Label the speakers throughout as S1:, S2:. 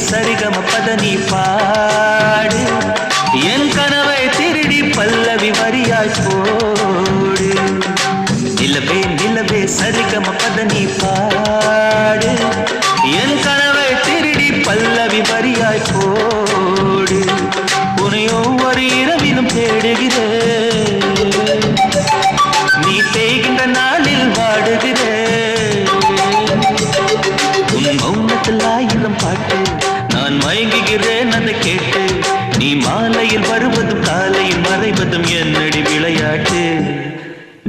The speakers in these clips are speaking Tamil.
S1: சரிகம பதனி பாடு என் கனவை திருடி பல்லவி வரியாய் போடு நிலவே நிலவே சரிகம பதனி பாடு என் கனவை திருடி பல்லவி வரியாய் போடு உன்னை ஒவ்வொரு இரவிலும் தேடுகிறேன் நீ தேய்கின்ற நாளில் வாடுகிறேன் உன் மௌனத்தில் ஆயிரம் பாட்டு நான் மயங்குகிறேன் அதை கேட்டு நீ மாலையில் வருவதும் காலையில் மறைவதும் என்னடி விளையாட்டு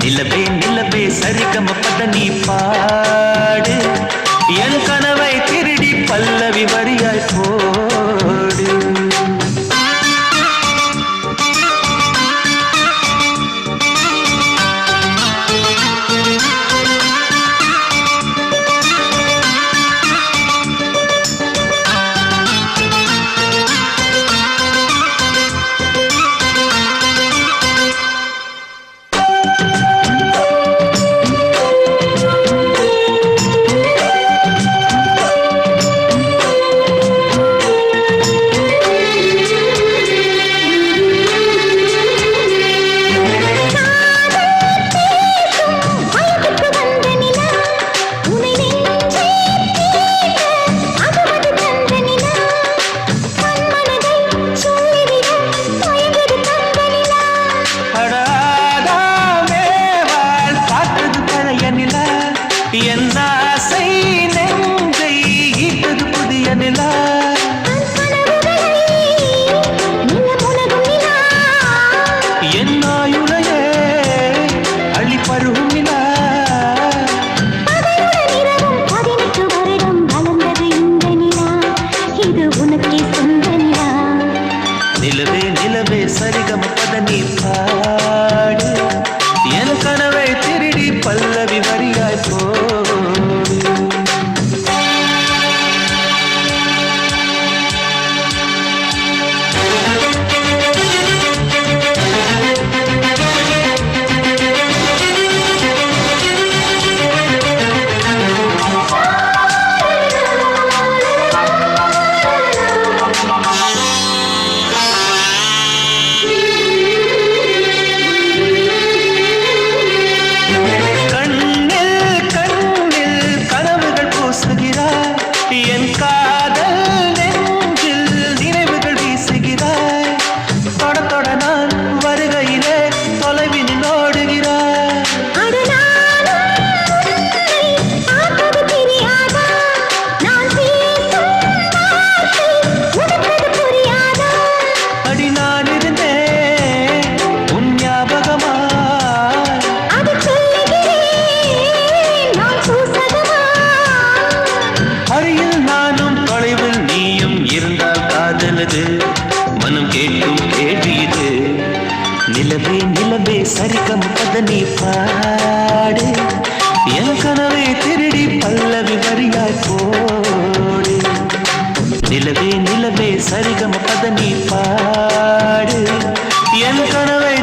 S1: நிலவே நிலவே சரிகம பதனி பாடு என் கனவை திருடி பல்லவி வரியாய் போடு நிலவே நிலவே சரிகம பதனி பாடு என் கனவை திருடி பல்லவி வரியாய் போடு என் காதல் நெஞ்சில் நினைவுகள் வீசுகிறாய் தொட தொட நான் வருகையிலே தொலைவில் ஓடுகிறாய் அடி நான் இருந்தேன் உன் ஞாபகமா அருகில் நானும் தொலைவில் நீயும் இருந்தால் காதலது மனம் கேட்கும் கேள்வி இது நிலவே நிலவே சரிகம பதனி பாடு என் கனவை திருடி பல்லவி வரியாய் போடு நிலவே நிலவே சரிகம பதனி பாடு என் கனவை